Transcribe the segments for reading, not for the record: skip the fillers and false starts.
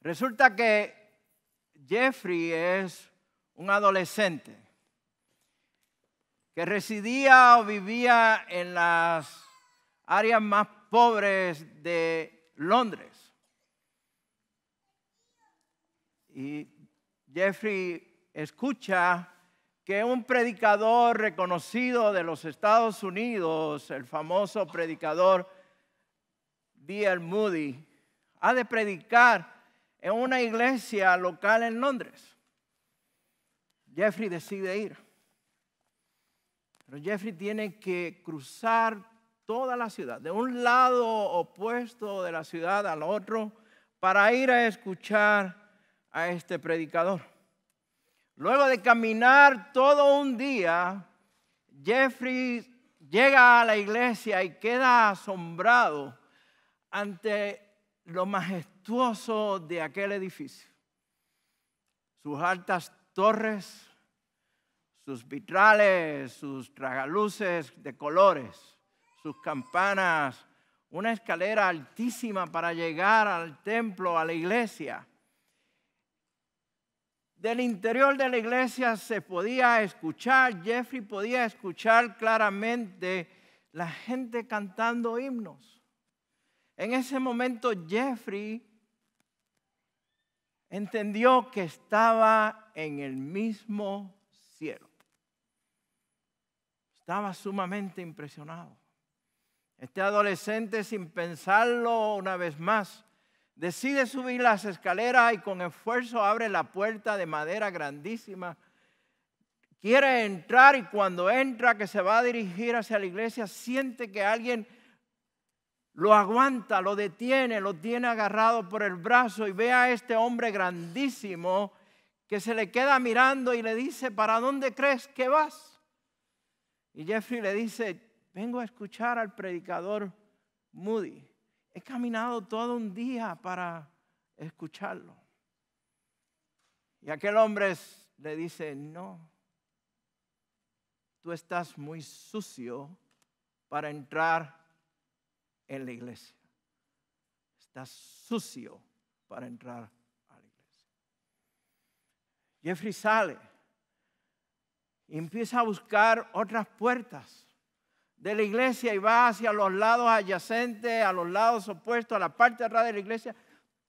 Resulta que Jeffrey es un adolescente que residía o vivía en las áreas más pobres de Londres. Y Jeffrey escucha que un predicador reconocido de los Estados Unidos, el famoso predicador D.L. Moody, ha de predicar en una iglesia local en Londres. Jeffrey decide ir. Pero Jeffrey tiene que cruzar toda la ciudad, de un lado opuesto de la ciudad al otro, para ir a escuchar a este predicador. Luego de caminar todo un día, Jeffrey llega a la iglesia y queda asombrado ante lo majestuoso de aquel edificio. Sus altas torres, sus vitrales, sus tragaluces de colores, sus campanas, una escalera altísima para llegar al templo, a la iglesia. Del interior de la iglesia se podía escuchar, Jeffrey podía escuchar claramente la gente cantando himnos. En ese momento Jeffrey entendió que estaba en el mismo cielo. Estaba sumamente impresionado. Este adolescente, sin pensarlo una vez más, decide subir las escaleras y con esfuerzo abre la puerta de madera grandísima. Quiere entrar y cuando entra, que se va a dirigir hacia la iglesia, siente que alguien lo aguanta, lo detiene, lo tiene agarrado por el brazo y ve a este hombre grandísimo que se le queda mirando y le dice: ¿para dónde crees que vas? Y Jeffrey le dice: vengo a escuchar al predicador Moody. He caminado todo un día para escucharlo. Y aquel hombre le dice: no, tú estás muy sucio para entrar en la iglesia. Estás sucio para entrar a la iglesia. Jeffrey sale y empieza a buscar otras puertas de la iglesia y va hacia los lados adyacentes, a los lados opuestos, a la parte de atrás de la iglesia.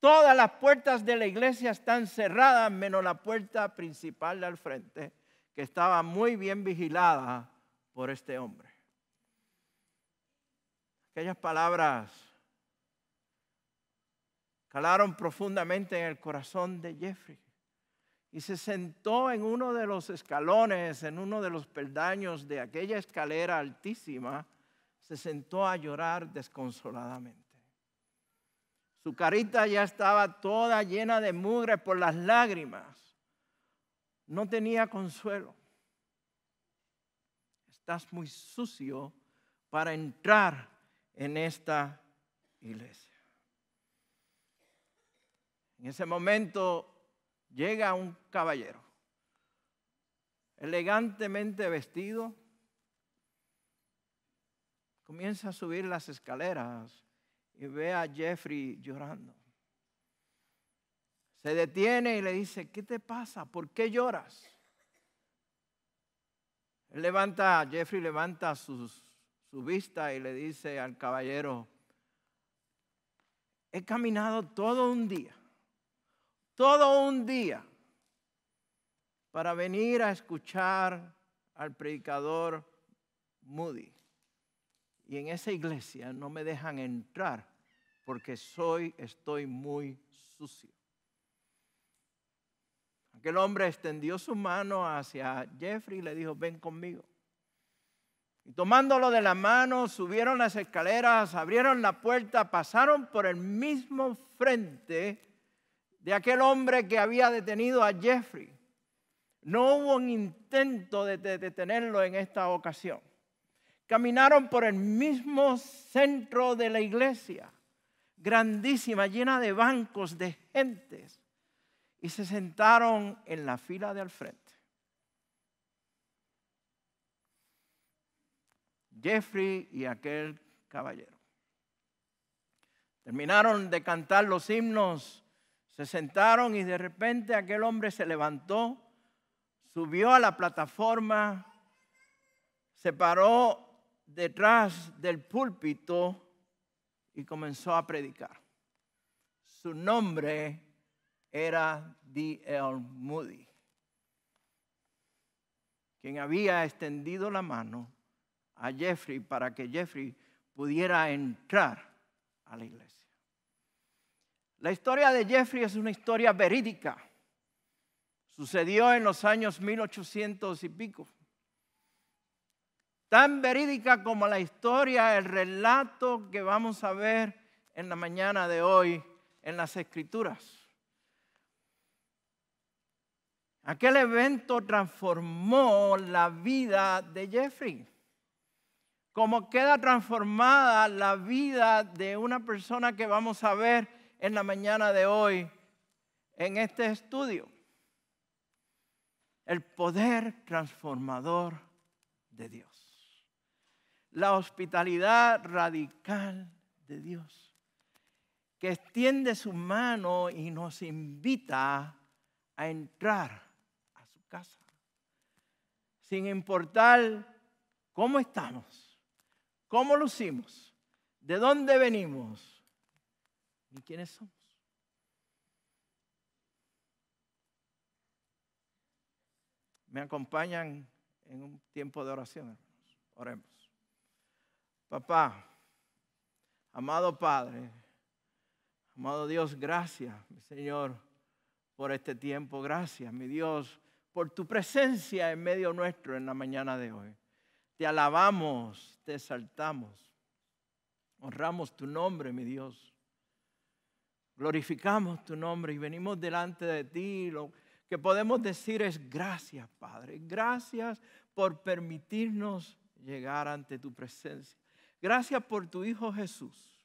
Todas las puertas de la iglesia están cerradas, menos la puerta principal de al frente, que estaba muy bien vigilada por este hombre. Aquellas palabras calaron profundamente en el corazón de Jeffrey. Y se sentó en uno de los escalones, en uno de los peldaños de aquella escalera altísima, se sentó a llorar desconsoladamente. Su carita ya estaba toda llena de mugre por las lágrimas. No tenía consuelo. Estás muy sucio para entrar en esta iglesia. En ese momento llega un caballero, elegantemente vestido, comienza a subir las escaleras y ve a Jeffrey llorando. Se detiene y le dice: ¿qué te pasa? ¿Por qué lloras? Jeffrey levanta su vista y le dice al caballero: he caminado todo un día para venir a escuchar al predicador Moody. Y en esa iglesia no me dejan entrar porque estoy muy sucio. Aquel hombre extendió su mano hacia Jeffrey y le dijo: ven conmigo. Y tomándolo de la mano, subieron las escaleras, abrieron la puerta, pasaron por el mismo frente de aquel hombre que había detenido a Jeffrey. No hubo un intento de detenerlo en esta ocasión. Caminaron por el mismo centro de la iglesia, grandísima, llena de bancos, de gentes, y se sentaron en la fila de al frente. Jeffrey y aquel caballero terminaron de cantar los himnos, Se sentaron y de repente aquel hombre se levantó, subió a la plataforma, se paró detrás del púlpito y comenzó a predicar. Su nombre era D.L. Moody, quien había extendido la mano a Jeffrey para que Jeffrey pudiera entrar a la iglesia. La historia de Jeffrey es una historia verídica. Sucedió en los años 1800 y pico. Tan verídica como la historia, el relato que vamos a ver en la mañana de hoy en las Escrituras. Aquel evento transformó la vida de Jeffrey. Como queda transformada la vida de una persona que vamos a ver en la mañana de hoy en este estudio. El poder transformador de Dios. La hospitalidad radical de Dios, que extiende su mano y nos invita a entrar a su casa. Sin importar cómo estamos, cómo lucimos, de dónde venimos, ni quiénes somos. Me acompañan en un tiempo de oración, hermanos. Oremos. Papá, amado Padre, amado Dios, gracias, mi Señor, por este tiempo. Gracias, mi Dios, por tu presencia en medio nuestro en la mañana de hoy. Te alabamos, te exaltamos, honramos tu nombre, mi Dios. Glorificamos tu nombre y venimos delante de ti. Lo que podemos decir es gracias, Padre. Gracias por permitirnos llegar ante tu presencia. Gracias por tu Hijo Jesús,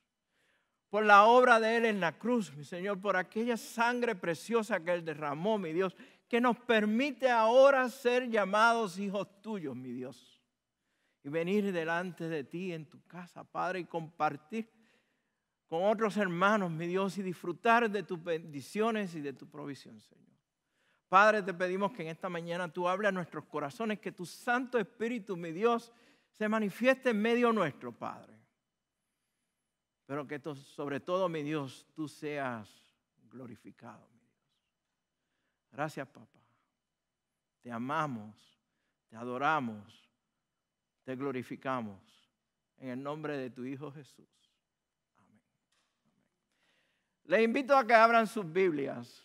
por la obra de Él en la cruz, mi Señor, por aquella sangre preciosa que Él derramó, mi Dios, que nos permite ahora ser llamados hijos tuyos, mi Dios, y venir delante de ti en tu casa, Padre, y compartir con otros hermanos, mi Dios, y disfrutar de tus bendiciones y de tu provisión, Señor. Padre, te pedimos que en esta mañana tú hables a nuestros corazones, que tu Santo Espíritu, mi Dios, se manifieste en medio nuestro, Padre. Pero que sobre todo, mi Dios, tú seas glorificado, mi Dios. Gracias, papá. Te amamos, te adoramos, te glorificamos. En el nombre de tu Hijo Jesús. Les invito a que abran sus Biblias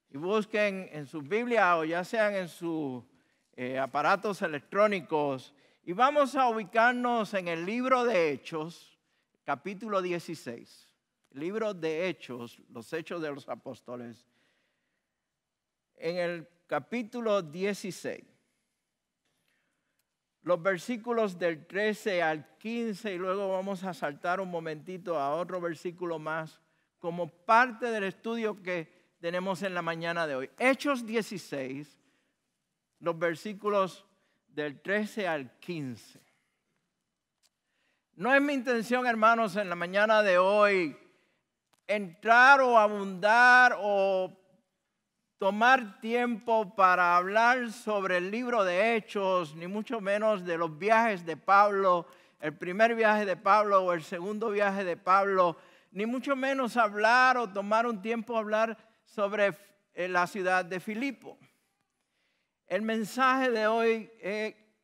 y busquen en sus Biblias o ya sean en sus aparatos electrónicos y vamos a ubicarnos en el libro de Hechos, capítulo 16. Libro de Hechos, los Hechos de los Apóstoles. En el capítulo 16. Los versículos del 13 al 15 y luego vamos a saltar un momentito a otro versículo más como parte del estudio que tenemos en la mañana de hoy. Hechos 16, los versículos del 13 al 15. No es mi intención, hermanos, en la mañana de hoy entrar o abundar o tomar tiempo para hablar sobre el libro de Hechos, ni mucho menos de los viajes de Pablo, el primer viaje de Pablo o el segundo viaje de Pablo, ni mucho menos hablar o tomar un tiempo a hablar sobre la ciudad de Filipo. El mensaje de hoy he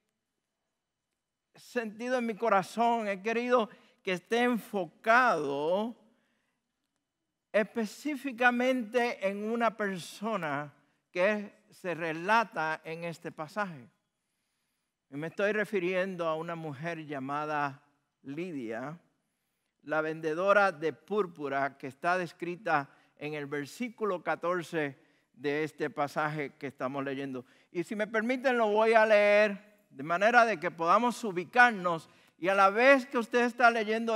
sentido en mi corazón, he querido que esté enfocado específicamente en una persona que se relata en este pasaje. Y me estoy refiriendo a una mujer llamada Lidia, la vendedora de púrpura que está descrita en el versículo 14 de este pasaje que estamos leyendo. Y si me permiten lo voy a leer de manera de que podamos ubicarnos y a la vez que usted está leyendo,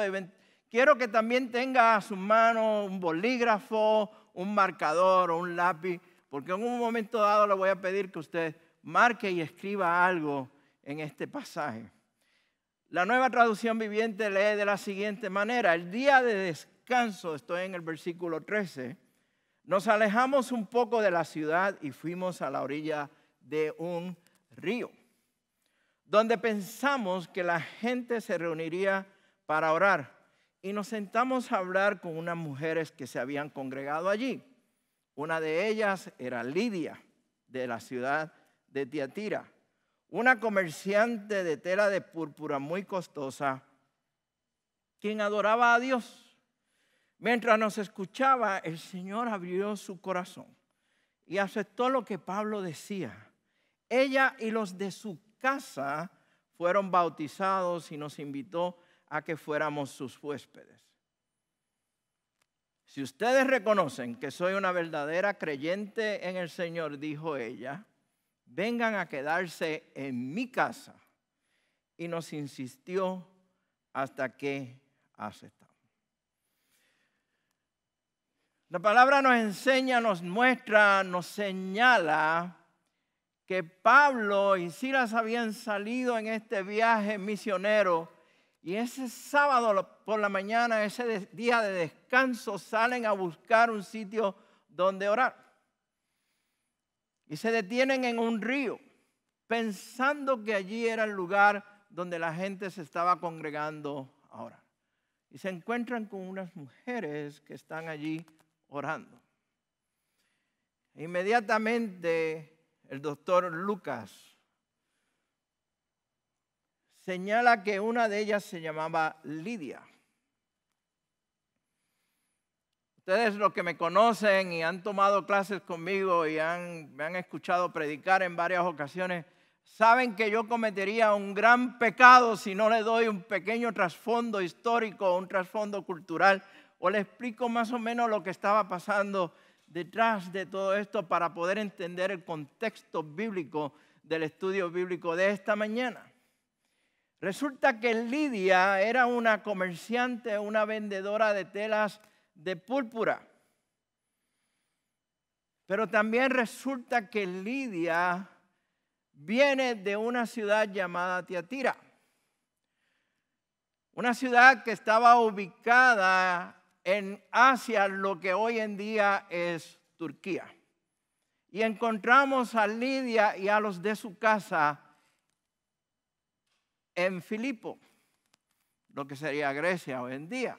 quiero que también tenga a su mano un bolígrafo, un marcador o un lápiz, porque en un momento dado le voy a pedir que usted marque y escriba algo en este pasaje. La Nueva Traducción Viviente lee de la siguiente manera: el día de descanso, estoy en el versículo 13, nos alejamos un poco de la ciudad y fuimos a la orilla de un río, donde pensamos que la gente se reuniría para orar. Y nos sentamos a hablar con unas mujeres que se habían congregado allí. Una de ellas era Lidia, de la ciudad de Tiatira, una comerciante de tela de púrpura muy costosa, quien adoraba a Dios. Mientras nos escuchaba, el Señor abrió su corazón y aceptó lo que Pablo decía. Ella y los de su casa fueron bautizados y nos invitó a que fuéramos sus huéspedes. Si ustedes reconocen que soy una verdadera creyente en el Señor, dijo ella, vengan a quedarse en mi casa. Y nos insistió hasta que aceptamos. La palabra nos enseña, nos muestra, nos señala que Pablo y Silas habían salido en este viaje misionero y ese sábado por la mañana, ese día de descanso, salen a buscar un sitio donde orar. Y se detienen en un río, pensando que allí era el lugar donde la gente se estaba congregando a orar. Y se encuentran con unas mujeres que están allí orando. Inmediatamente el doctor Lucas señala que una de ellas se llamaba Lidia. Ustedes los que me conocen y han tomado clases conmigo y me han escuchado predicar en varias ocasiones, saben que yo cometería un gran pecado si no le doy un pequeño trasfondo histórico, un trasfondo cultural, o le explico más o menos lo que estaba pasando detrás de todo esto para poder entender el contexto bíblico del estudio bíblico de esta mañana. Resulta que Lidia era una comerciante, una vendedora de telas de púrpura. Pero también resulta que Lidia viene de una ciudad llamada Tiatira. Una ciudad que estaba ubicada en Asia, lo que hoy en día es Turquía. Y encontramos a Lidia y a los de su casa en Filipo, lo que sería Grecia hoy en día.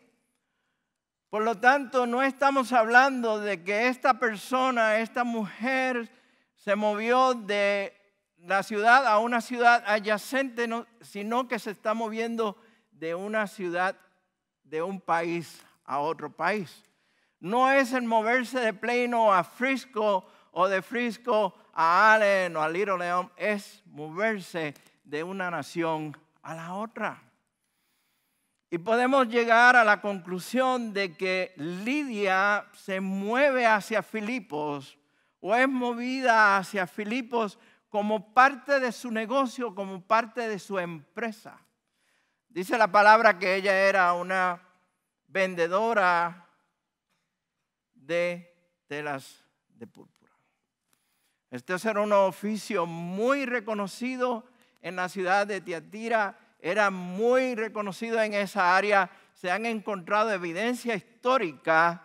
Por lo tanto, no estamos hablando de que esta persona, esta mujer, se movió de la ciudad a una ciudad adyacente, sino que se está moviendo de una ciudad, de un país a otro país. No es el moverse de Plano a Frisco o de Frisco a Allen o a Little León, es moverse de una nación a la otra. Y podemos llegar a la conclusión de que Lidia se mueve hacia Filipos o es movida hacia Filipos como parte de su negocio, como parte de su empresa. Dice la palabra que ella era una vendedora de telas de púrpura. Este era un oficio muy reconocido en la ciudad de Tiatira, era muy reconocido en esa área. Se han encontrado evidencia histórica,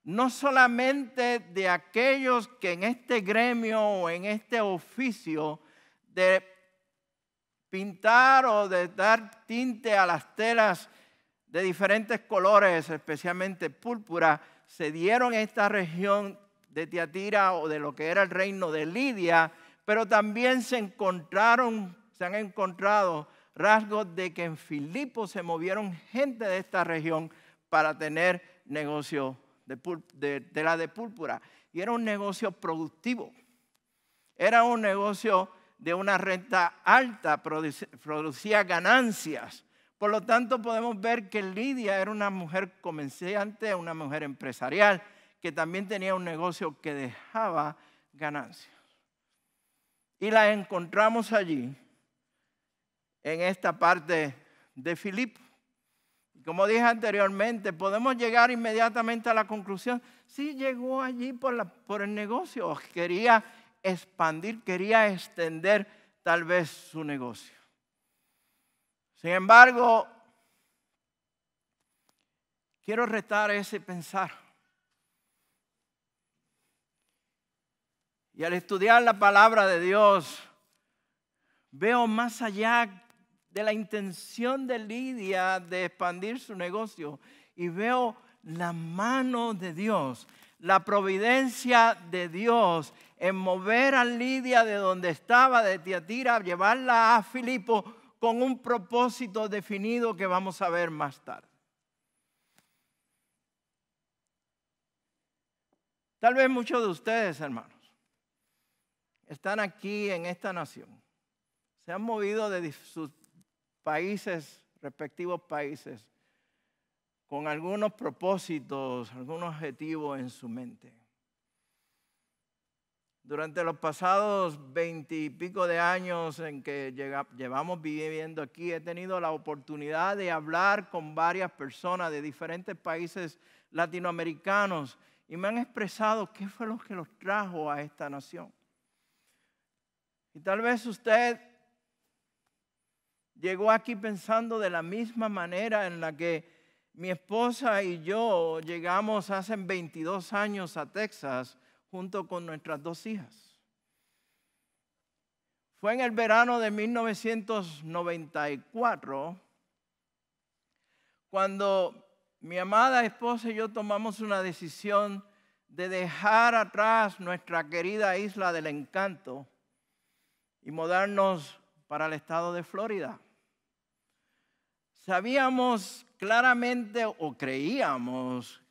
no solamente de aquellos que en este gremio o en este oficio de pintar o de dar tinte a las telas de diferentes colores, especialmente púrpura, se dieron en esta región de Tiatira o de lo que era el reino de Lidia, pero también se han encontrado rasgos de que en Filipos se movieron gente de esta región para tener negocio de tela de púrpura. Y era un negocio productivo. Era un negocio de una renta alta, producía ganancias. Por lo tanto, podemos ver que Lidia era una mujer comerciante, una mujer empresarial, que también tenía un negocio que dejaba ganancias. Y la encontramos allí, en esta parte de Filipo. Como dije anteriormente, podemos llegar inmediatamente a la conclusión, sí llegó allí por el negocio, quería expandir, quería extender tal vez su negocio. Sin embargo, quiero retar ese pensar. Y al estudiar la palabra de Dios, veo más allá de la intención de Lidia de expandir su negocio y veo la mano de Dios, la providencia de Dios en mover a Lidia de donde estaba, de Tiatira, llevarla a Filipo con un propósito definido que vamos a ver más tarde. Tal vez muchos de ustedes, hermanos, están aquí en esta nación. Se han movido de sus países, respectivos países, con algunos propósitos, algunos objetivos en su mente. Durante los pasados 20 y pico de años en que llevamos viviendo aquí, he tenido la oportunidad de hablar con varias personas de diferentes países latinoamericanos y me han expresado qué fue lo que los trajo a esta nación. Y tal vez usted llegó aquí pensando de la misma manera en la que mi esposa y yo llegamos hace 22 años a Texas junto con nuestras 2 hijas. Fue en el verano de 1994 cuando mi amada esposa y yo tomamos una decisión de dejar atrás nuestra querida isla del encanto y mudarnos para el estado de Florida. Sabíamos claramente, o creíamos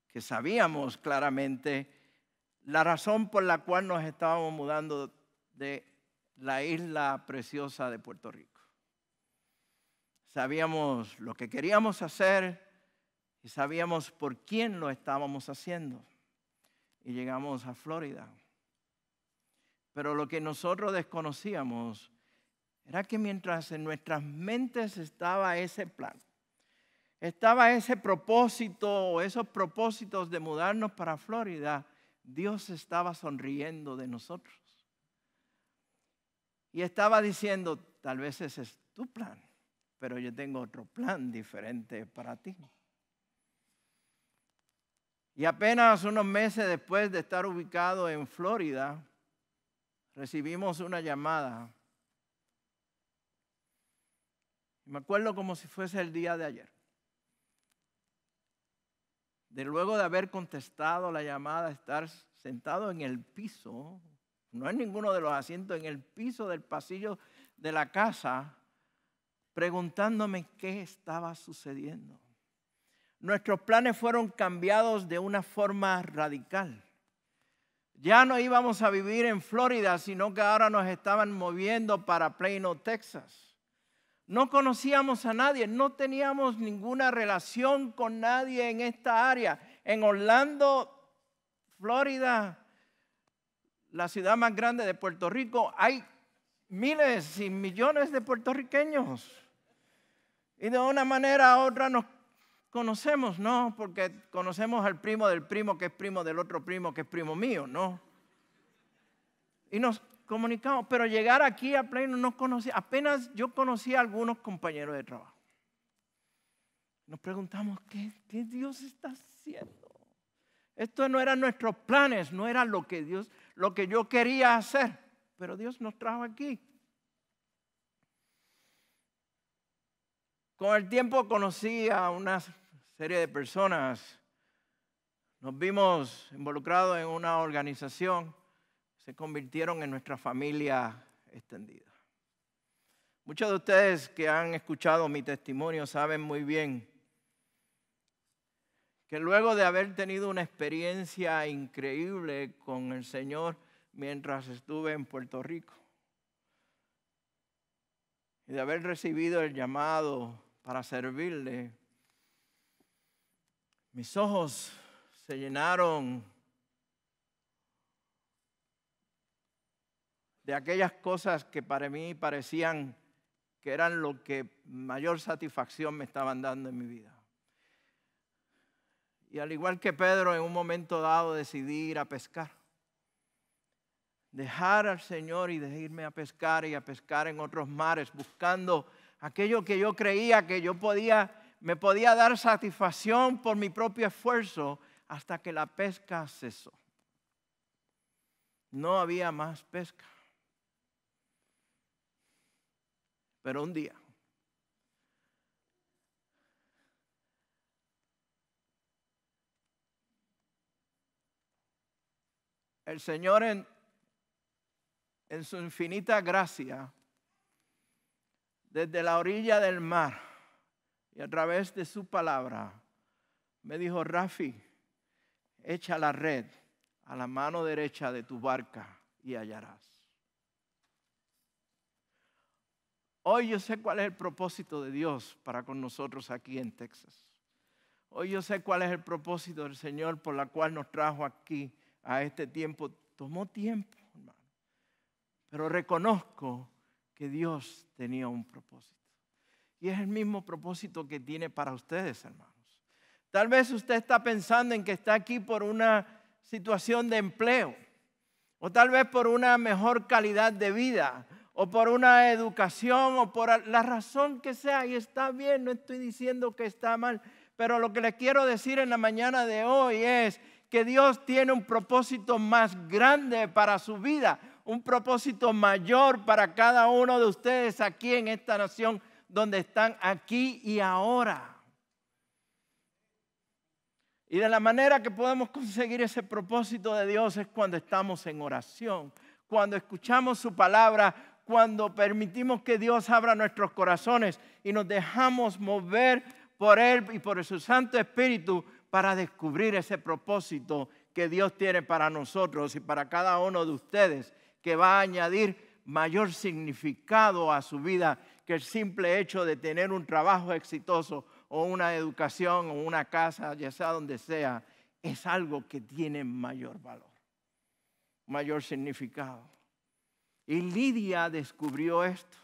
que sabíamos claramente, la razón por la cual nos estábamos mudando de la isla preciosa de Puerto Rico. Sabíamos lo que queríamos hacer y sabíamos por quién lo estábamos haciendo. Y llegamos a Florida. Pero lo que nosotros desconocíamos era que mientras en nuestras mentes estaba ese plan, estaba ese propósito o esos propósitos de mudarnos para Florida, Dios estaba sonriendo de nosotros. Y estaba diciendo, tal vez ese es tu plan, pero yo tengo otro plan diferente para ti. Y apenas unos meses después de estar ubicado en Florida, recibimos una llamada. Me acuerdo como si fuese el día de ayer. De luego de haber contestado la llamada, estar sentado en el piso, no en ninguno de los asientos, en el piso del pasillo de la casa, preguntándome qué estaba sucediendo. Nuestros planes fueron cambiados de una forma radical. Ya no íbamos a vivir en Florida, sino que ahora nos estaban moviendo para Plano, Texas. No conocíamos a nadie, no teníamos ninguna relación con nadie en esta área. En Orlando, Florida, la ciudad más grande de Puerto Rico, hay miles y millones de puertorriqueños. Y de una manera u otra nos conocemos, ¿no? Porque conocemos al primo del primo, que es primo del otro primo, que es primo mío, ¿no? Y nos comunicamos, pero llegar aquí a Plano no conocía, apenas yo conocía a algunos compañeros de trabajo. Nos preguntamos, ¿qué Dios está haciendo? Esto no eran nuestros planes, no era lo que yo quería hacer, pero Dios nos trajo aquí. Con el tiempo conocí a una serie de personas. Nos vimos involucrados en una organización. Se convirtieron en nuestra familia extendida. Muchos de ustedes que han escuchado mi testimonio saben muy bien que luego de haber tenido una experiencia increíble con el Señor mientras estuve en Puerto Rico y de haber recibido el llamado para servirle, mis ojos se llenaron de aquellas cosas que para mí parecían que eran lo que mayor satisfacción me estaban dando en mi vida. Y al igual que Pedro, en un momento dado decidí ir a pescar. Dejar al Señor y de irme a pescar y a pescar en otros mares, buscando aquello que yo creía que yo podía me podía dar satisfacción por mi propio esfuerzo hasta que la pesca cesó. No había más pesca. Pero un día, el Señor en su infinita gracia, desde la orilla del mar y a través de su palabra, me dijo: Rafi, echa la red a la mano derecha de tu barca y hallarás. Hoy yo sé cuál es el propósito de Dios para con nosotros aquí en Texas. Hoy yo sé cuál es el propósito del Señor por la cual nos trajo aquí a este tiempo. Tomó tiempo, hermano, pero reconozco que Dios tenía un propósito. Y es el mismo propósito que tiene para ustedes, hermanos. Tal vez usted está pensando en que está aquí por una situación de empleo, o tal vez por una mejor calidad de vida, o por una educación, o por la razón que sea, y está bien, no estoy diciendo que está mal, pero lo que les quiero decir en la mañana de hoy es que Dios tiene un propósito más grande para su vida, un propósito mayor para cada uno de ustedes aquí en esta nación donde están aquí y ahora. Y de la manera que podemos conseguir ese propósito de Dios es cuando estamos en oración, cuando escuchamos su palabra, cuando permitimos que Dios abra nuestros corazones y nos dejamos mover por Él y por su Santo Espíritu para descubrir ese propósito que Dios tiene para nosotros y para cada uno de ustedes, que va a añadir mayor significado a su vida que el simple hecho de tener un trabajo exitoso o una educación o una casa, ya sea donde sea. Es algo que tiene mayor valor, mayor significado. Y Lidia descubrió esto,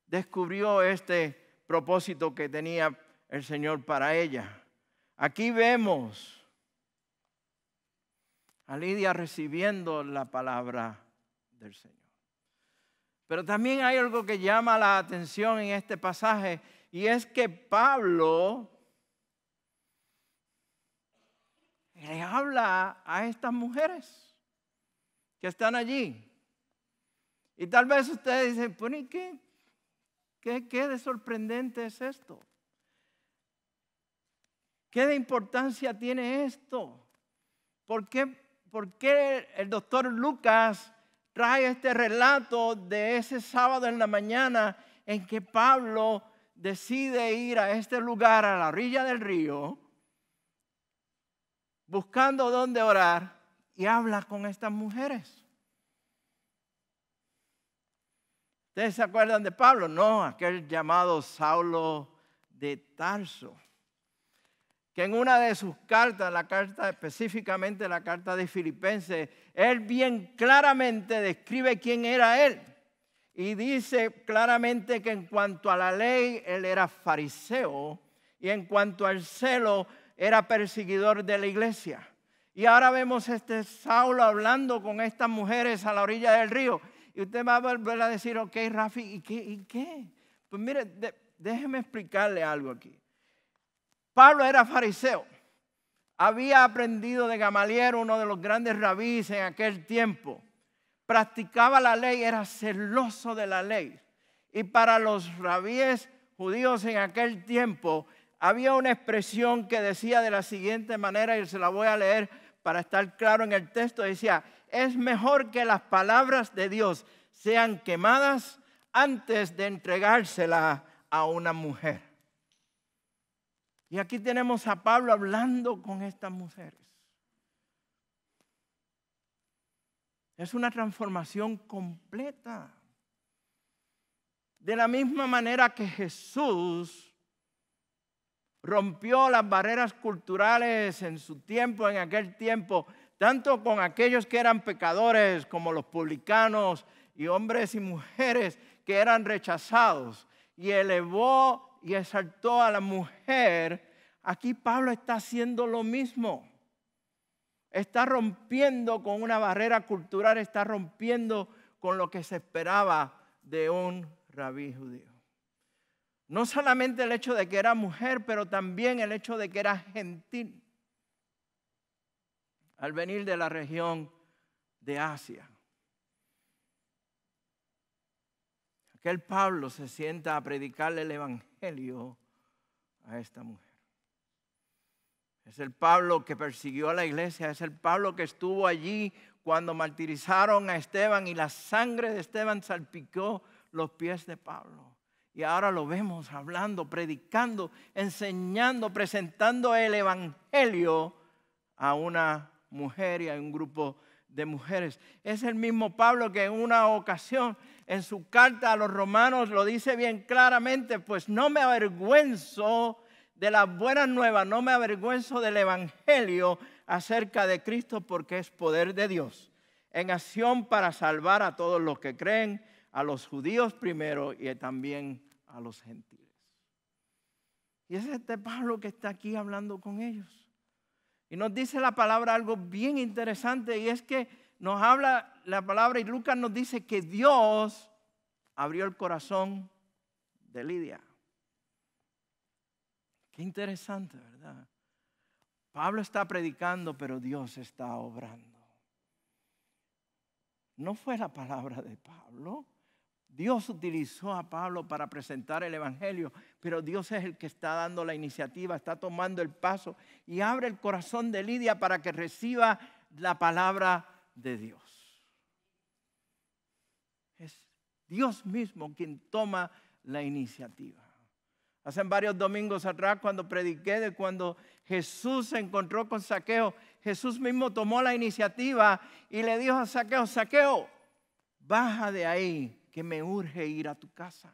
descubrió este propósito que tenía el Señor para ella. Aquí vemos a Lidia recibiendo la palabra del Señor. Pero también hay algo que llama la atención en este pasaje, y es que Pablo le habla a estas mujeres que están allí. Y tal vez ustedes dicen: pues, ¿qué de sorprendente es esto? ¿Qué de importancia tiene esto? ¿Por qué el doctor Lucas trae este relato de ese sábado en la mañana en que Pablo decide ir a este lugar, a la orilla del río, buscando dónde orar, y habla con estas mujeres? ¿Ustedes se acuerdan de Pablo? No, aquel llamado Saulo de Tarso, que en una de sus cartas, específicamente la carta de Filipenses, él bien claramente describe quién era él. Y dice claramente que en cuanto a la ley, él era fariseo, y en cuanto al celo, era perseguidor de la iglesia. Y ahora vemos este Saulo hablando con estas mujeres a la orilla del río. Y usted va a volver a decir: ok, Rafi, ¿y qué? Pues mire, déjeme explicarle algo aquí. Pablo era fariseo. Había aprendido de Gamaliel, uno de los grandes rabíes en aquel tiempo. Practicaba la ley, era celoso de la ley. Y para los rabíes judíos en aquel tiempo había una expresión que decía de la siguiente manera, y se la voy a leer para estar claro en el texto. Decía: es mejor que las palabras de Dios sean quemadas antes de entregárselas a una mujer. Y aquí tenemos a Pablo hablando con estas mujeres. Es una transformación completa. De la misma manera que Jesús rompió las barreras culturales en su tiempo, en aquel tiempo, tanto con aquellos que eran pecadores como los publicanos y hombres y mujeres que eran rechazados, y elevó y exaltó a la mujer. Aquí Pablo está haciendo lo mismo. Está rompiendo con una barrera cultural, está rompiendo con lo que se esperaba de un rabí judío. No solamente el hecho de que era mujer, pero también el hecho de que era gentil. Al venir de la región de Asia. Aquel Pablo se sienta a predicarle el evangelio a esta mujer. Es el Pablo que persiguió a la iglesia, es el Pablo que estuvo allí cuando martirizaron a Esteban y la sangre de Esteban salpicó los pies de Pablo. Y ahora lo vemos hablando, predicando, enseñando, presentando el evangelio a una mujer y a un grupo de mujeres. Es el mismo Pablo que en una ocasión en su carta a los romanos lo dice bien claramente, pues no me avergüenzo de las buenas nuevas, no me avergüenzo del evangelio acerca de Cristo porque es poder de Dios en acción para salvar a todos los que creen, a los judíos primero y también a los gentiles. Y es este Pablo que está aquí hablando con ellos. Y nos dice la palabra algo bien interesante y es que nos habla la palabra y Lucas nos dice que Dios abrió el corazón de Lidia. Qué interesante, ¿verdad? Pablo está predicando, pero Dios está obrando. No fue la palabra de Pablo. Dios utilizó a Pablo para presentar el evangelio, pero Dios es el que está dando la iniciativa, está tomando el paso y abre el corazón de Lidia para que reciba la palabra de Dios. Es Dios mismo quien toma la iniciativa. Hace varios domingos atrás cuando prediqué de cuando Jesús se encontró con Zaqueo, Jesús mismo tomó la iniciativa y le dijo a Zaqueo, Zaqueo, baja de ahí que me urge ir a tu casa.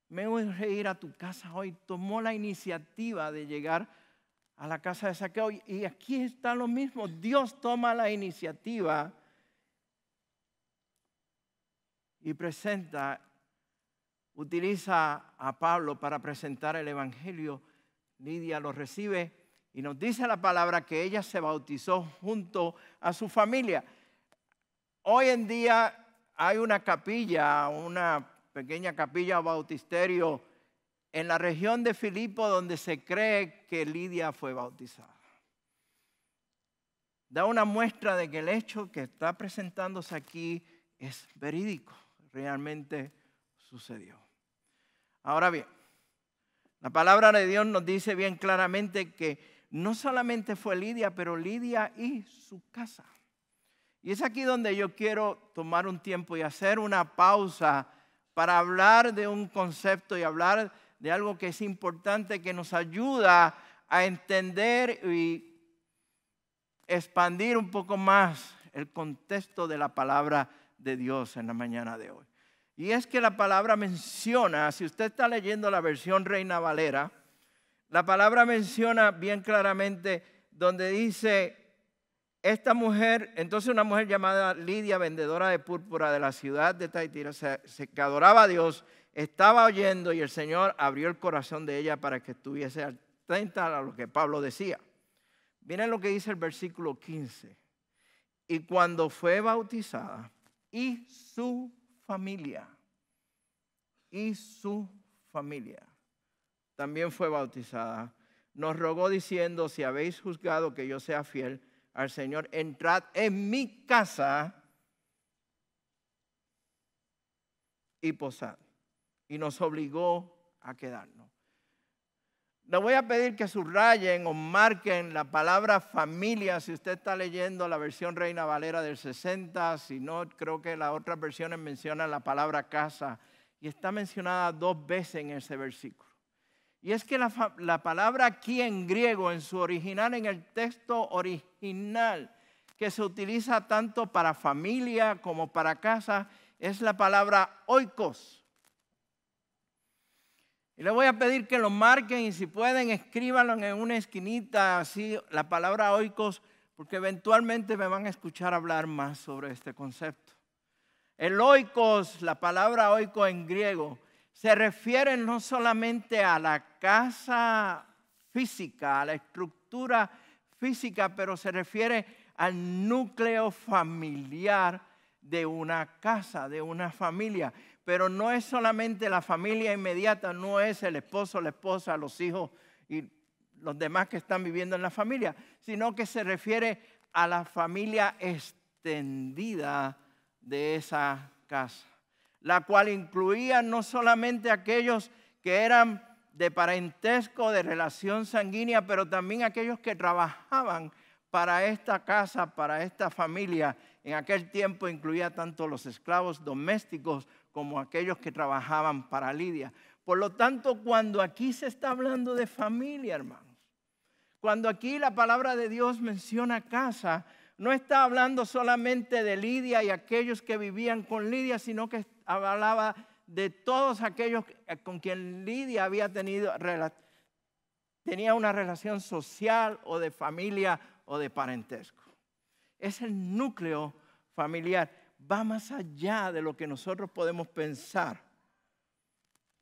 Me urge ir a tu casa hoy. Tomó la iniciativa de llegar a la casa de Zaqueo y aquí está lo mismo. Dios toma la iniciativa y utiliza a Pablo para presentar el evangelio. Lidia lo recibe y nos dice la palabra que ella se bautizó junto a su familia. Hoy en día hay una capilla, una pequeña capilla o bautisterio en la región de Filipo donde se cree que Lidia fue bautizada. Da una muestra de que el hecho que está presentándose aquí es verídico, realmente sucedió. Ahora bien, la palabra de Dios nos dice bien claramente que no solamente fue Lidia, pero Lidia y su casa. Y es aquí donde yo quiero tomar un tiempo y hacer una pausa para hablar de un concepto y hablar de algo que es importante, que nos ayuda a entender y expandir un poco más el contexto de la palabra de Dios en la mañana de hoy. Y es que la palabra menciona, si usted está leyendo la versión Reina Valera, la palabra menciona bien claramente donde dice, esta mujer, entonces una mujer llamada Lidia, vendedora de púrpura de la ciudad de Tiatira, que adoraba a Dios, estaba oyendo y el Señor abrió el corazón de ella para que estuviese atenta a lo que Pablo decía. Miren lo que dice el versículo 15. Y cuando fue bautizada y su familia también fue bautizada, nos rogó diciendo, si habéis juzgado que yo sea fiel al Señor, entrad en mi casa y posad. Y nos obligó a quedarnos. Le voy a pedir que subrayen o marquen la palabra familia si usted está leyendo la versión Reina Valera del 60. Si no, creo que las otras versiones mencionan la palabra casa. Y está mencionada 2 veces en ese versículo. Y es que la palabra aquí en griego, en su original, en el texto original, que se utiliza tanto para familia como para casa, es la palabra oikos. Y les voy a pedir que lo marquen y si pueden escríbanlo en una esquinita, así la palabra oikos, porque eventualmente me van a escuchar hablar más sobre este concepto. El oikos, la palabra oikos en griego, se refiere no solamente a la casa física, a la estructura física, pero se refiere al núcleo familiar de una casa, de una familia. pero no es solamente la familia inmediata, no es el esposo, la esposa, los hijos y los demás que están viviendo en la familia, sino que se refiere a la familia extendida de esa casa, la cual incluía no solamente aquellos que eran de parentesco, de relación sanguínea, pero también aquellos que trabajaban para esta casa, para esta familia. En aquel tiempo incluía tanto los esclavos domésticos como aquellos que trabajaban para Lidia. Por lo tanto, cuando aquí se está hablando de familia, hermanos, cuando aquí la palabra de Dios menciona casa, no está hablando solamente de Lidia y aquellos que vivían con Lidia, sino que hablaba de todos aquellos con quien Lidia tenía una relación social o de familia o de parentesco. Es el núcleo familiar. Va más allá de lo que nosotros podemos pensar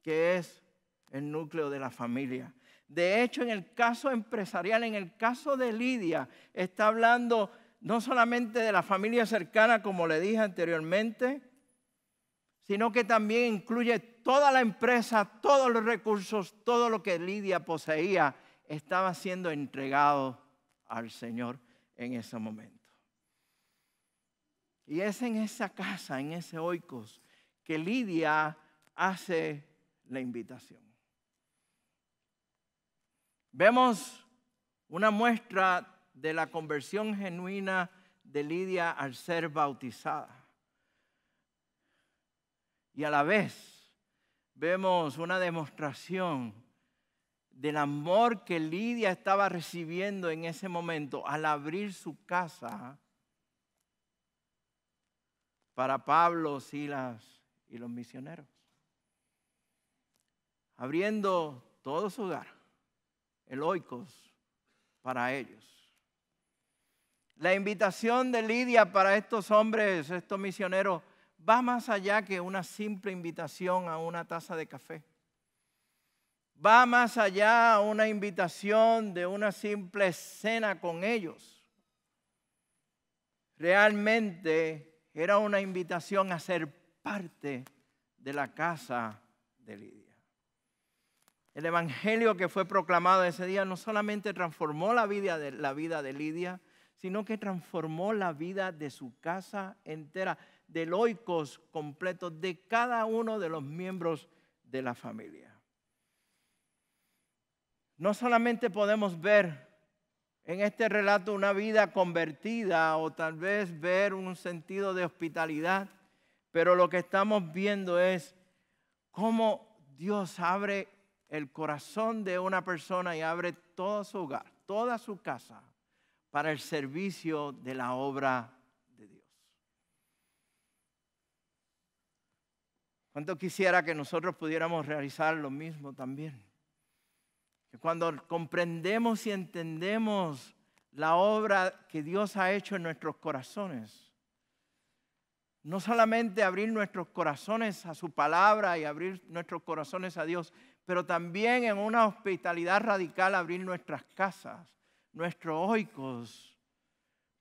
que es el núcleo de la familia. De hecho, en el caso empresarial, en el caso de Lidia, está hablando no solamente de la familia cercana, como le dije anteriormente, sino que también incluye toda la empresa, todos los recursos, todo lo que Lidia poseía, estaba siendo entregado al Señor en ese momento. Y es en esa casa, en ese oikos, que Lidia hace la invitación. Vemos una muestra de la conversión genuina de Lidia al ser bautizada. Y a la vez vemos una demostración del amor que Lidia estaba recibiendo en ese momento al abrir su casa para Pablo, Silas y los misioneros. Abriendo todo su hogar, el oikos, para ellos. La invitación de Lidia para estos hombres, estos misioneros, va más allá que una simple invitación a una taza de café. Va más allá a una invitación de una simple cena con ellos. Realmente era una invitación a ser parte de la casa de Lidia. El evangelio que fue proclamado ese día no solamente transformó la vida de Lidia, sino que transformó la vida de su casa entera, del oikos completo, de cada uno de los miembros de la familia. No solamente podemos ver en este relato una vida convertida o tal vez ver un sentido de hospitalidad, pero lo que estamos viendo es cómo Dios abre el corazón de una persona y abre todo su hogar, toda su casa, para el servicio de la obra de Dios. ¿Cuánto quisiera que nosotros pudiéramos realizar lo mismo también? Que cuando comprendemos y entendemos la obra que Dios ha hecho en nuestros corazones, no solamente abrir nuestros corazones a su palabra y abrir nuestros corazones a Dios, pero también en una hospitalidad radical abrir nuestras casas, nuestros oikos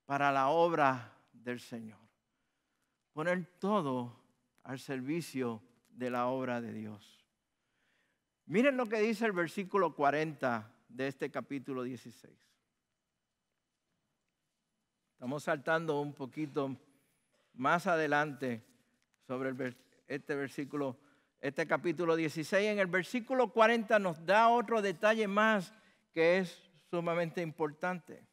para la obra del Señor. Poner todo al servicio de la obra de Dios. Miren lo que dice el versículo 40 de este capítulo 16. Estamos saltando un poquito más adelante sobre este capítulo 16. En el versículo 40 nos da otro detalle más que es sumamente importante.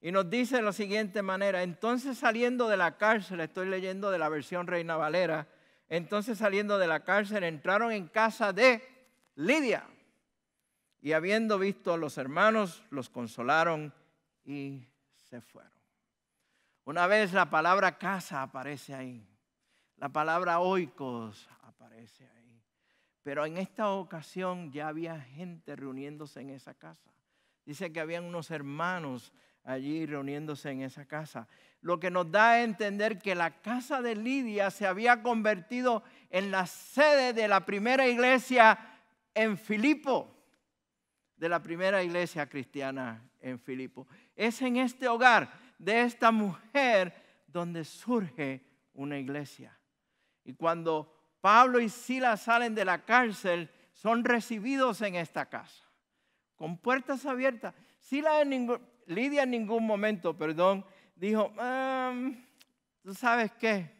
Y nos dice de la siguiente manera: entonces saliendo de la cárcel, estoy leyendo de la versión Reina Valera, entonces saliendo de la cárcel entraron en casa de Lidia, y habiendo visto a los hermanos, los consolaron y se fueron. Una vez la palabra casa aparece ahí, la palabra oikos aparece ahí, pero en esta ocasión ya había gente reuniéndose en esa casa. Dice que habían unos hermanos allí reuniéndose en esa casa, lo que nos da a entender que la casa de Lidia se había convertido en la sede de la primera iglesia en Filipo, de la primera iglesia cristiana en Filipo. Es en este hogar de esta mujer donde surge una iglesia. Y cuando Pablo y Silas salen de la cárcel, son recibidos en esta casa, con puertas abiertas. Lidia en ningún momento, dijo, ¿tú sabes qué?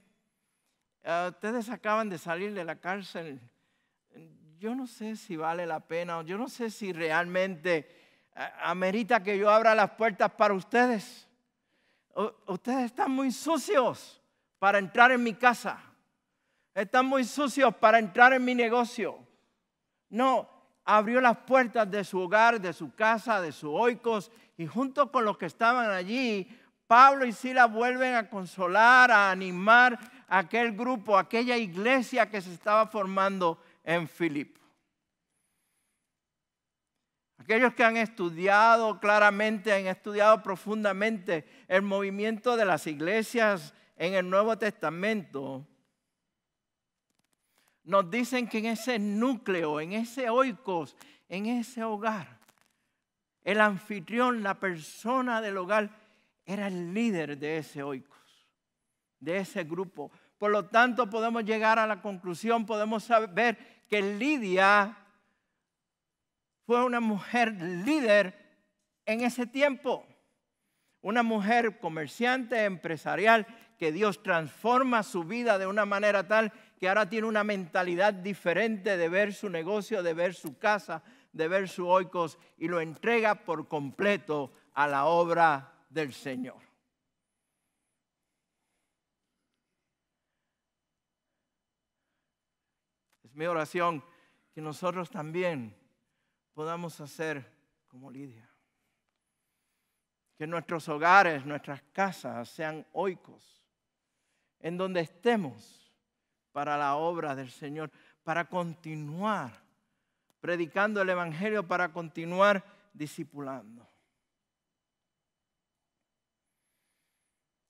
Ustedes acaban de salir de la cárcel. Yo no sé si vale la pena, o yo no sé si realmente amerita que yo abra las puertas para ustedes. Ustedes están muy sucios para entrar en mi casa. Están muy sucios para entrar en mi negocio. No, abrió las puertas de su hogar, de su casa, de su oikos, y junto con los que estaban allí, Pablo y Silas vuelven a consolar, a animar a aquel grupo, a aquella iglesia que se estaba formando en Filipo. Aquellos que han estudiado claramente, han estudiado profundamente el movimiento de las iglesias en el Nuevo Testamento, nos dicen que en ese núcleo, en ese oikos, en ese hogar, el anfitrión, la persona del hogar, era el líder de ese oikos, de ese grupo. Por lo tanto, podemos llegar a la conclusión, podemos saber que Lidia fue una mujer líder en ese tiempo. Una mujer comerciante, empresarial, que Dios transforma su vida de una manera tal que ahora tiene una mentalidad diferente de ver su negocio, de ver su casa, de ver su oikos, y lo entrega por completo a la obra del Señor. Es mi oración que nosotros también podamos hacer como Lidia. Que nuestros hogares, nuestras casas sean oikos, en donde estemos para la obra del Señor, para continuar predicando el Evangelio, para continuar discipulando.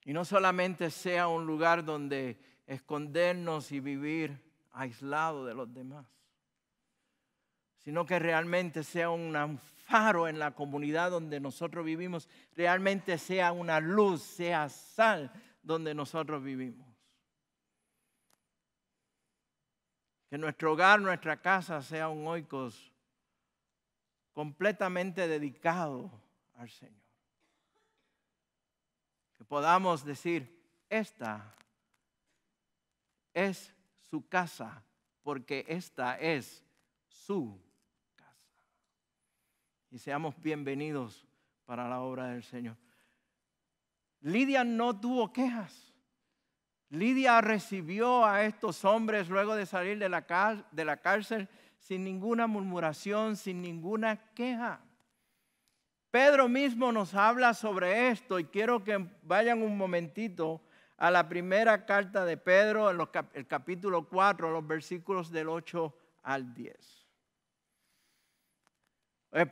Y no solamente sea un lugar donde escondernos y vivir aislado de los demás, sino que realmente sea un faro en la comunidad donde nosotros vivimos, realmente sea una luz, sea sal donde nosotros vivimos. Que nuestro hogar, nuestra casa sea un oikos completamente dedicado al Señor. Que podamos decir, esta es su casa, porque esta es su casa. Y seamos bienvenidos para la obra del Señor. Lidia no tuvo quejas. Lidia recibió a estos hombres luego de salir de la cárcel sin ninguna murmuración, sin ninguna queja. Pedro mismo nos habla sobre esto, y quiero que vayan un momentito a la primera carta de Pedro, el capítulo 4, los versículos del 8 al 10.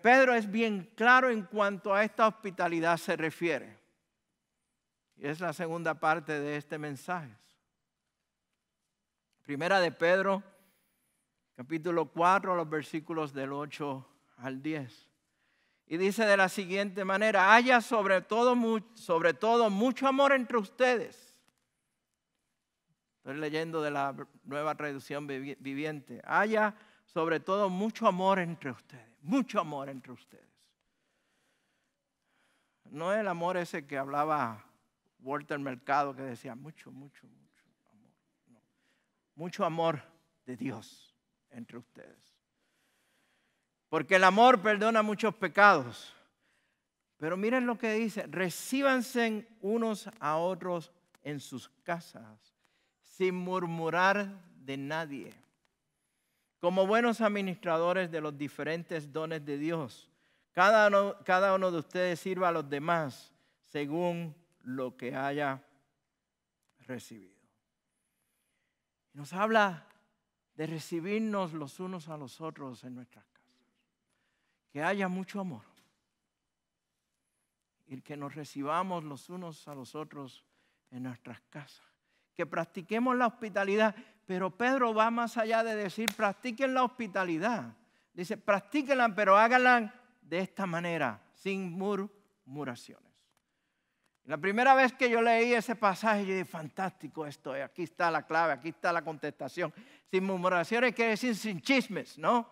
Pedro es bien claro en cuanto a esta hospitalidad se refiere. Y es la segunda parte de este mensaje. Primera de Pedro, capítulo 4, los versículos del 8 al 10. Y dice de la siguiente manera: haya sobre todo mucho amor entre ustedes. Estoy leyendo de la Nueva Traducción Viviente. Haya sobre todo mucho amor entre ustedes. Mucho amor entre ustedes. No el amor ese que hablaba Walter Mercado, que decía mucho amor. No. Mucho amor de Dios entre ustedes. Porque el amor perdona muchos pecados. Pero miren lo que dice: recíbanse unos a otros en sus casas, sin murmurar de nadie. Como buenos administradores de los diferentes dones de Dios, cada uno de ustedes sirva a los demás según lo que haya recibido. Nos habla de recibirnos los unos a los otros en nuestras casas. Que haya mucho amor. Y que nos recibamos los unos a los otros en nuestras casas. Que practiquemos la hospitalidad. Pero Pedro va más allá de decir practiquen la hospitalidad. Dice practíquenla, pero háganla de esta manera, sin murmuraciones. La primera vez que yo leí ese pasaje, yo dije, fantástico esto, aquí está la clave, aquí está la contestación. Sin murmuraciones quiere decir sin chismes, ¿no?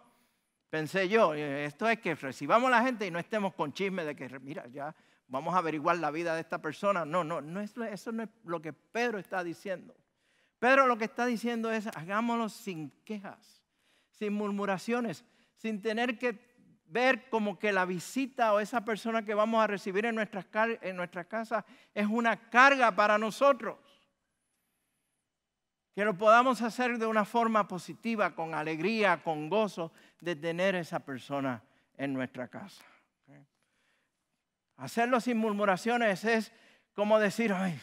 Pensé yo, esto es que recibamos a la gente y no estemos con chismes de que, mira, ya vamos a averiguar la vida de esta persona. Eso no es lo que Pedro está diciendo. Pedro lo que está diciendo es, hagámoslo sin quejas, sin murmuraciones, sin tener que ver como que la visita o esa persona que vamos a recibir en nuestra casa es una carga para nosotros. Que lo podamos hacer de una forma positiva, con alegría, con gozo de tener esa persona en nuestra casa. ¿Okay? Hacerlo sin murmuraciones es como decir, ay,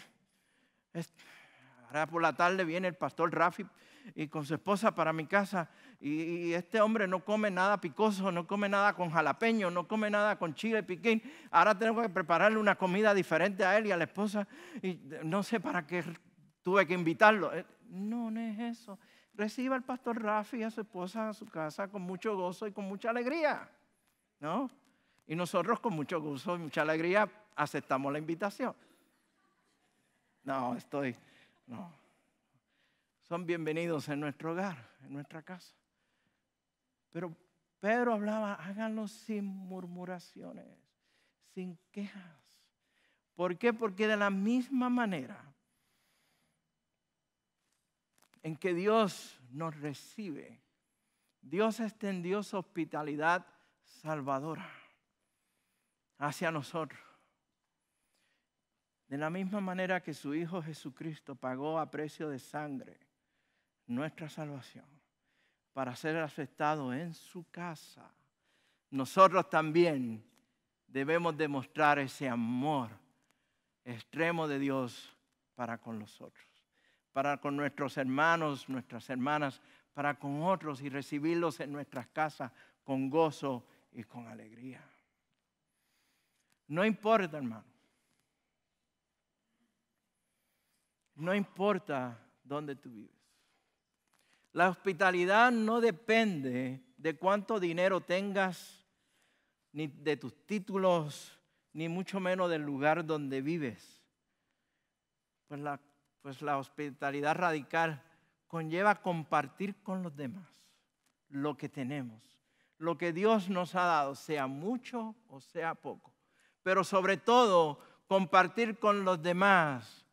ahora por la tarde viene el pastor Rafi y con su esposa para mi casa y este hombre no come nada picoso, no come nada con jalapeño, no come nada con chile piquín. Ahora tengo que prepararle una comida diferente a él y a la esposa y no sé para qué tuve que invitarlo. No es eso. Reciba al pastor Rafi y a su esposa a su casa con mucho gozo y con mucha alegría, ¿no? Y nosotros con mucho gozo y mucha alegría aceptamos la invitación. No. Son bienvenidos en nuestro hogar, en nuestra casa. Pero Pedro hablaba, háganlo sin murmuraciones, sin quejas. ¿Por qué? Porque de la misma manera en que Dios nos recibe, Dios extendió su hospitalidad salvadora hacia nosotros. De la misma manera que su Hijo Jesucristo pagó a precio de sangre nuestra salvación para ser aceptado en su casa, nosotros también debemos demostrar ese amor extremo de Dios para con nosotros, para con nuestros hermanos, nuestras hermanas, para con otros y recibirlos en nuestras casas con gozo y con alegría. No importa, hermano. No importa dónde tú vives. La hospitalidad no depende de cuánto dinero tengas, ni de tus títulos, ni mucho menos del lugar donde vives. Pues la hospitalidad radical conlleva compartir con los demás lo que tenemos, lo que Dios nos ha dado, sea mucho o sea poco. Pero sobre todo, compartir con los demás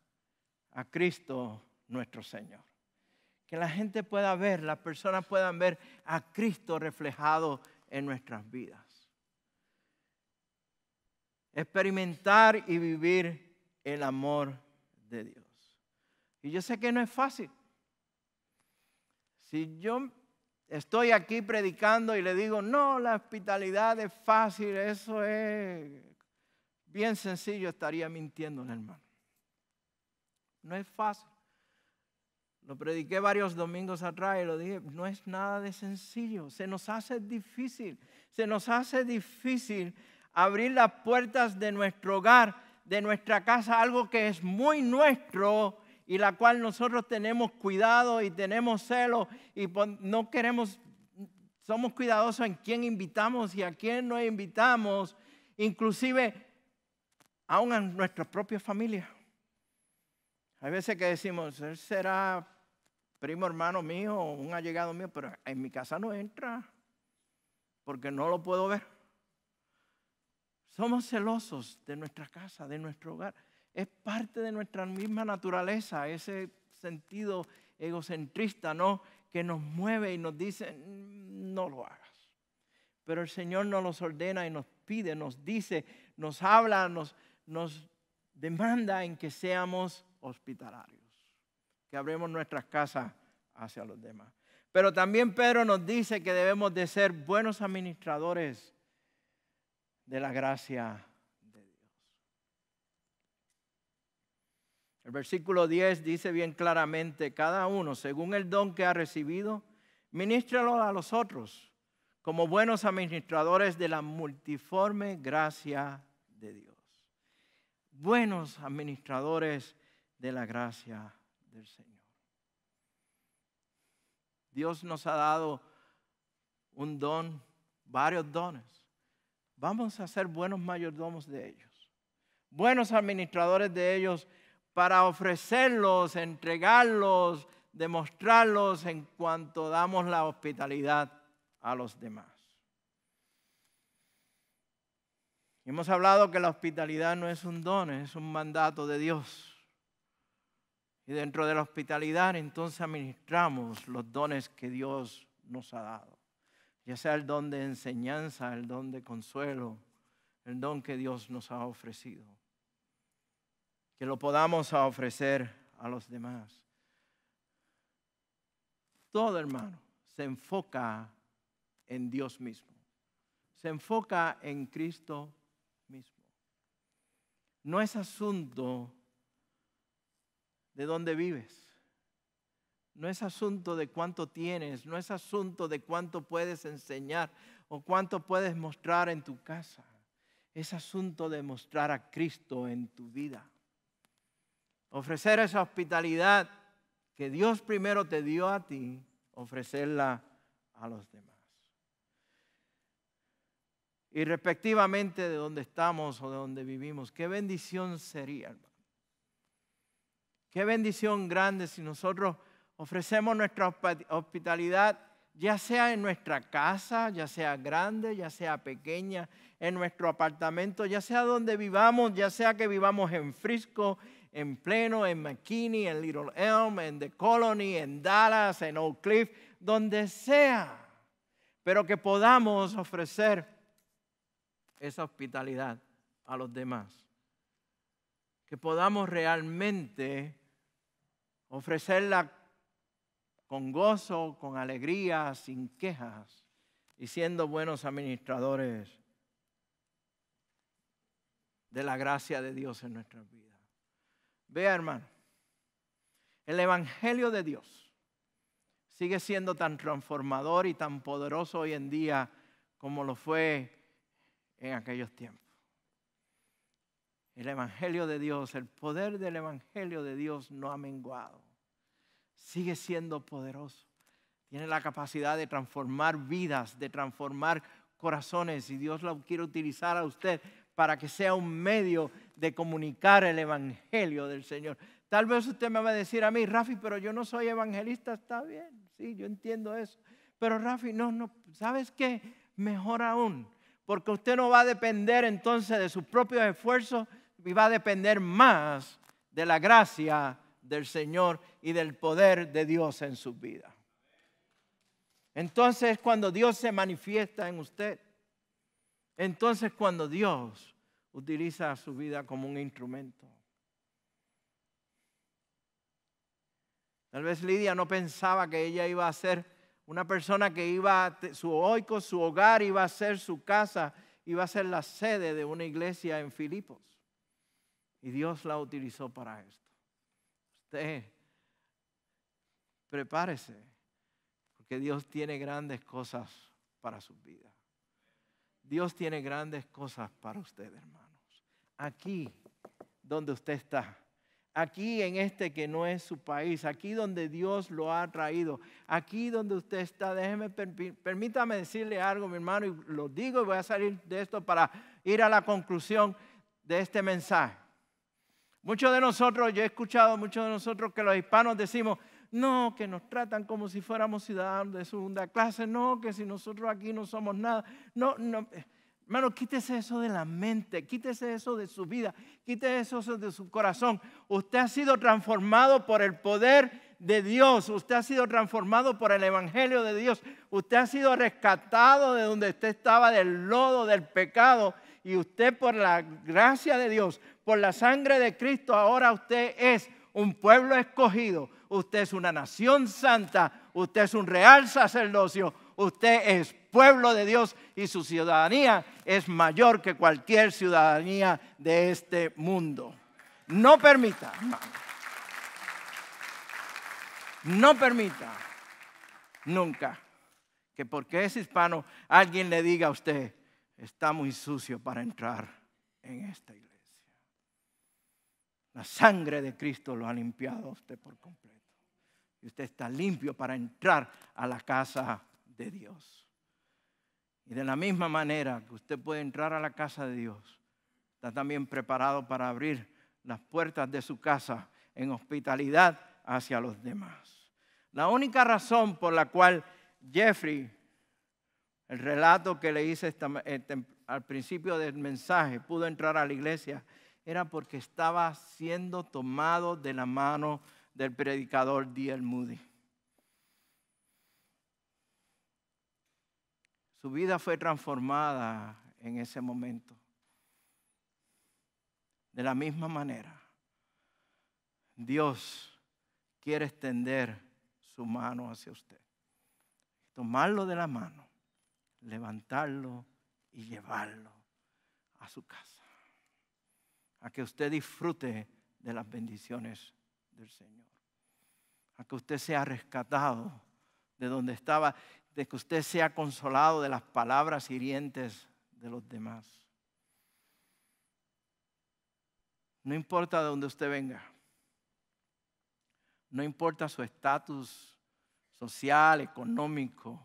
a Cristo nuestro Señor. Que la gente pueda ver, las personas puedan ver a Cristo reflejado en nuestras vidas. Experimentar y vivir el amor de Dios. Y yo sé que no es fácil. Si yo estoy aquí predicando y le digo, no, la hospitalidad es fácil, eso es bien sencillo, estaría mintiendo, hermano. No es fácil. Lo prediqué varios domingos atrás y lo dije, no es nada de sencillo. Se nos hace difícil. Se nos hace difícil abrir las puertas de nuestro hogar, de nuestra casa, algo que es muy nuestro y la cual nosotros tenemos cuidado y tenemos celo y no queremos, somos cuidadosos en quién invitamos y a quién no invitamos, inclusive aún a nuestra propia familia. Hay veces que decimos, él será primo hermano mío o un allegado mío, pero en mi casa no entra porque no lo puedo ver. Somos celosos de nuestra casa, de nuestro hogar. Es parte de nuestra misma naturaleza, ese sentido egocentrista, ¿no? Que nos mueve y nos dice, no lo hagas. Pero el Señor nos los ordena y nos pide, nos dice, nos habla, nos demanda en que seamos hospitalarios, que abramos nuestras casas hacia los demás. Pero también Pedro nos dice que debemos de ser buenos administradores de la gracia de Dios. El versículo 10 dice bien claramente, cada uno, según el don que ha recibido, ministralo a los otros como buenos administradores de la multiforme gracia de Dios. Buenos administradores de la gracia del Señor. Dios nos ha dado un don, varios dones. Vamos a ser buenos mayordomos de ellos. buenos administradores de ellos para ofrecerlos, entregarlos, demostrarlos en cuanto damos la hospitalidad a los demás. Hemos hablado que la hospitalidad no es un don, es un mandato de Dios. Y dentro de la hospitalidad entonces administramos los dones que Dios nos ha dado. Ya sea el don de enseñanza, el don de consuelo, el don que Dios nos ha ofrecido. Que lo podamos ofrecer a los demás. Todo, hermano, se enfoca en Dios mismo. Se enfoca en Cristo mismo. No es asunto de dónde vives. No es asunto de cuánto tienes. No es asunto de cuánto puedes enseñar o cuánto puedes mostrar en tu casa. Es asunto de mostrar a Cristo en tu vida. Ofrecer esa hospitalidad que Dios primero te dio a ti, ofrecerla a los demás. Y respectivamente de donde estamos o de donde vivimos, qué bendición sería, hermano. Qué bendición grande si nosotros ofrecemos nuestra hospitalidad, ya sea en nuestra casa, ya sea grande, ya sea pequeña, en nuestro apartamento, ya sea donde vivamos, ya sea que vivamos en Frisco, en Pleno, en McKinney, en Little Elm, en The Colony, en Dallas, en Oak Cliff, donde sea, pero que podamos ofrecer esa hospitalidad a los demás. Que podamos realmente ofrecerla con gozo, con alegría, sin quejas y siendo buenos administradores de la gracia de Dios en nuestras vidas. Vea, hermano, el Evangelio de Dios sigue siendo tan transformador y tan poderoso hoy en día como lo fue en aquellos tiempos. El Evangelio de Dios, el poder del Evangelio de Dios no ha menguado. Sigue siendo poderoso. Tiene la capacidad de transformar vidas, de transformar corazones. Y Dios lo quiere utilizar a usted para que sea un medio de comunicar el Evangelio del Señor. Tal vez usted me va a decir a mí, Rafi, pero yo no soy evangelista. Está bien, sí, yo entiendo eso. Pero Rafi, no, ¿sabes qué? Mejor aún, porque usted no va a depender entonces de sus propios esfuerzos y va a depender más de la gracia del Señor y del poder de Dios en su vida. Entonces, cuando Dios se manifiesta en usted, entonces cuando Dios utiliza su vida como un instrumento. Tal vez Lidia no pensaba que ella iba a ser una persona que iba, su hogar iba a ser su casa, iba a ser la sede de una iglesia en Filipos. Y Dios la utilizó para esto. Usted, prepárese, porque Dios tiene grandes cosas para su vida. Dios tiene grandes cosas para usted, hermanos. Aquí donde usted está. Aquí en este que no es su país, aquí donde Dios lo ha traído, aquí donde usted está, permítame decirle algo, mi hermano, y lo digo y voy a salir de esto para ir a la conclusión de este mensaje. Muchos de nosotros, yo he escuchado muchos de nosotros que los hispanos decimos, no, que nos tratan como si fuéramos ciudadanos de segunda clase, no, que si nosotros aquí no somos nada, no. Hermano, quítese eso de la mente, quítese eso de su vida, quítese eso de su corazón. Usted ha sido transformado por el poder de Dios, usted ha sido transformado por el Evangelio de Dios, usted ha sido rescatado de donde usted estaba, del lodo, del pecado, y usted por la gracia de Dios, por la sangre de Cristo, ahora usted es un pueblo escogido, usted es una nación santa, usted es un real sacerdocio, usted es pueblo de Dios y su ciudadanía es mayor que cualquier ciudadanía de este mundo. No permita, no permita nunca que porque es hispano alguien le diga a usted, está muy sucio para entrar en esta iglesia. La sangre de Cristo lo ha limpiado a usted por completo. Y usted está limpio para entrar a la casa de Dios. Y de la misma manera que usted puede entrar a la casa de Dios, está también preparado para abrir las puertas de su casa en hospitalidad hacia los demás. La única razón por la cual Jeffrey, el relato que le hice al principio del mensaje, pudo entrar a la iglesia, era porque estaba siendo tomado de la mano del predicador D.L. Moody. Su vida fue transformada en ese momento. De la misma manera, Dios quiere extender su mano hacia usted. Tomarlo de la mano, levantarlo y llevarlo a su casa. A que usted disfrute de las bendiciones del Señor. A que usted sea rescatado de donde estaba, de que usted sea consolado de las palabras hirientes de los demás. No importa de dónde usted venga. No importa su estatus social, económico.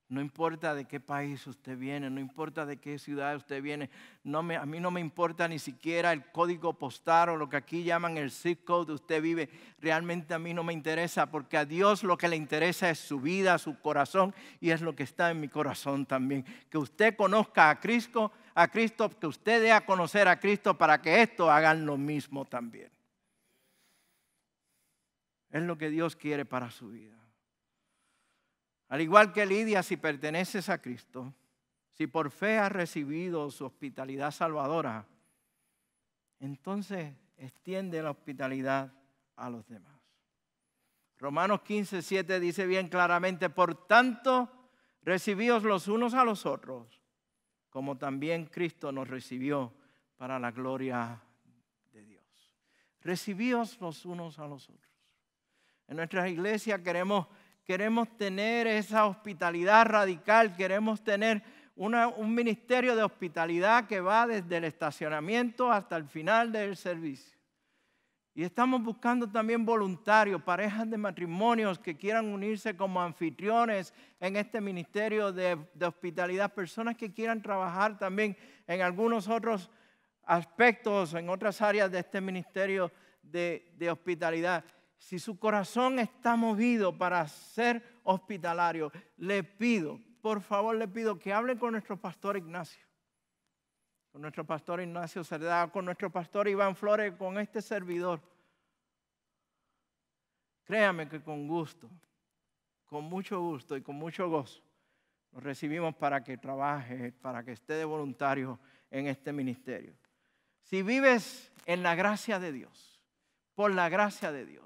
No importa de qué país usted viene, no importa de qué ciudad usted viene. A mí no me importa ni siquiera el código postal o lo que aquí llaman el zip code de usted vive. Realmente a mí no me interesa, porque a Dios lo que le interesa es su vida, su corazón, y es lo que está en mi corazón también. Que usted conozca a Cristo, que usted dé a conocer a Cristo para que estos hagan lo mismo también. Es lo que Dios quiere para su vida. Al igual que Lidia, si perteneces a Cristo, si por fe has recibido su hospitalidad salvadora, entonces extiende la hospitalidad a los demás. Romanos 15:7 dice bien claramente: por tanto, recibíos los unos a los otros, como también Cristo nos recibió para la gloria de Dios. Recibíos los unos a los otros. En nuestras iglesias queremos tener esa hospitalidad radical, queremos tener un ministerio de hospitalidad que va desde el estacionamiento hasta el final del servicio. Y estamos buscando también voluntarios, parejas de matrimonios que quieran unirse como anfitriones en este ministerio de hospitalidad, personas que quieran trabajar también en algunos otros aspectos, en otras áreas de este ministerio de hospitalidad. Si su corazón está movido para ser hospitalario, le pido, por favor le pido que hable con nuestro pastor Ignacio. Con nuestro pastor Ignacio Cerdá, con nuestro pastor Iván Flores, con este servidor. Créame que con gusto, con mucho gusto y con mucho gozo, lo recibimos para que trabaje, para que esté de voluntario en este ministerio. Si vives en la gracia de Dios, por la gracia de Dios,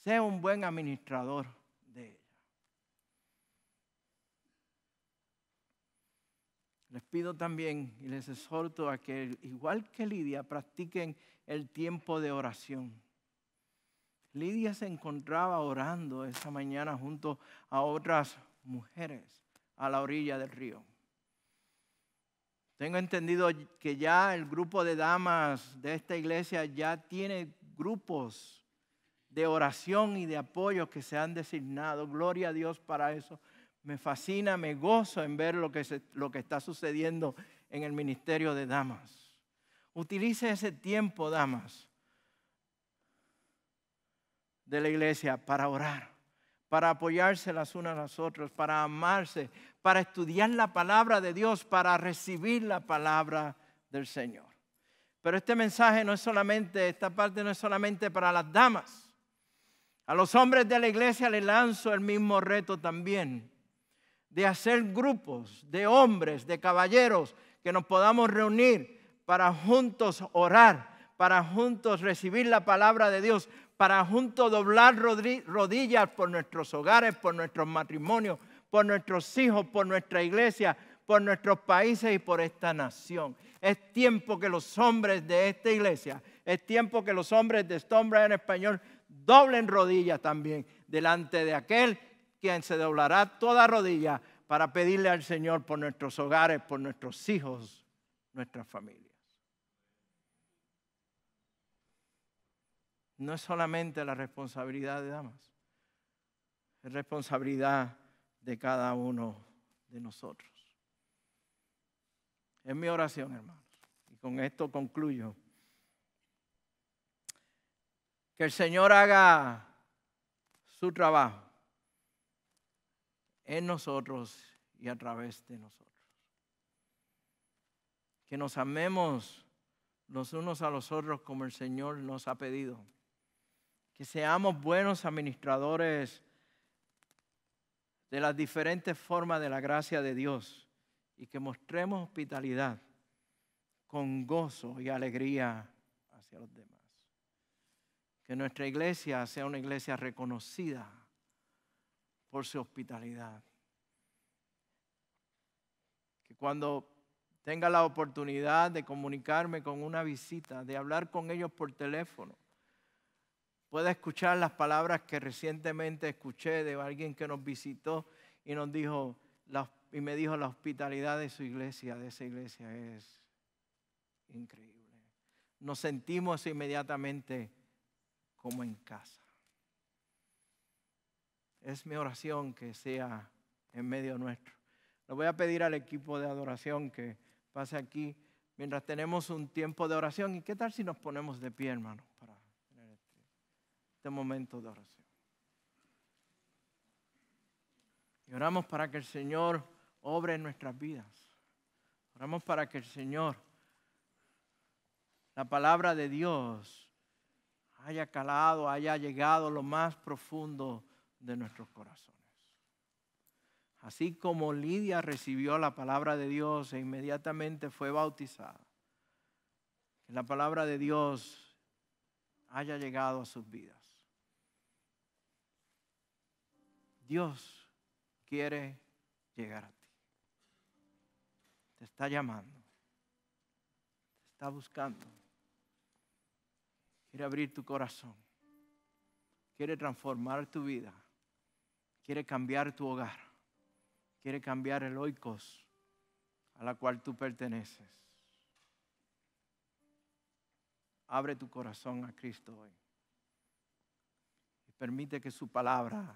sea un buen administrador de ella. Les pido también y les exhorto a que, igual que Lidia, practiquen el tiempo de oración. Lidia se encontraba orando esa mañana junto a otras mujeres a la orilla del río. Tengo entendido que ya el grupo de damas de esta iglesia ya tiene grupos de oración y de apoyo que se han designado. Gloria a Dios para eso. Me fascina, me gozo en ver lo que está sucediendo en el ministerio de damas. Utilice ese tiempo, damas, de la iglesia para orar, para apoyarse las unas a las otras, para amarse, para estudiar la palabra de Dios, para recibir la palabra del Señor. Pero este mensaje no es solamente, esta parte no es solamente para las damas. A los hombres de la iglesia les lanzo el mismo reto también, de hacer grupos de hombres, de caballeros, que nos podamos reunir para juntos orar, para juntos recibir la palabra de Dios, para juntos doblar rodillas por nuestros hogares, por nuestros matrimonios, por nuestros hijos, por nuestra iglesia, por nuestros países y por esta nación. Es tiempo que los hombres de esta iglesia, es tiempo que los hombres de Stonebriar en español doblen rodillas también delante de aquel quien se doblará toda rodilla para pedirle al Señor por nuestros hogares, por nuestros hijos, nuestras familias. No es solamente la responsabilidad de damas, es responsabilidad de cada uno de nosotros. Es mi oración, hermanos, y con esto concluyo. Que el Señor haga su trabajo en nosotros y a través de nosotros. Que nos amemos los unos a los otros como el Señor nos ha pedido. Que seamos buenos administradores de las diferentes formas de la gracia de Dios y que mostremos hospitalidad con gozo y alegría hacia los demás. Que nuestra iglesia sea una iglesia reconocida por su hospitalidad. Que cuando tenga la oportunidad de comunicarme con una visita, de hablar con ellos por teléfono, pueda escuchar las palabras que recientemente escuché de alguien que nos visitó y nos dijo, y me dijo, la hospitalidad de su iglesia, de esa iglesia es increíble. Nos sentimos inmediatamente como en casa. Es mi oración que sea en medio nuestro. Le voy a pedir al equipo de adoración que pase aquí mientras tenemos un tiempo de oración. ¿Y qué tal si nos ponemos de pie, hermanos, para tener este momento de oración? Y oramos para que el Señor obre en nuestras vidas. Oramos para que el Señor, la palabra de Dios, haya calado, haya llegado a lo más profundo de nuestros corazones. Así como Lidia recibió la palabra de Dios e inmediatamente fue bautizada, que la palabra de Dios haya llegado a sus vidas. Dios quiere llegar a ti. Te está llamando. Te está buscando. Quiere abrir tu corazón. Quiere transformar tu vida. Quiere cambiar tu hogar. Quiere cambiar el oikos a la cual tú perteneces. Abre tu corazón a Cristo hoy. Y permite que su palabra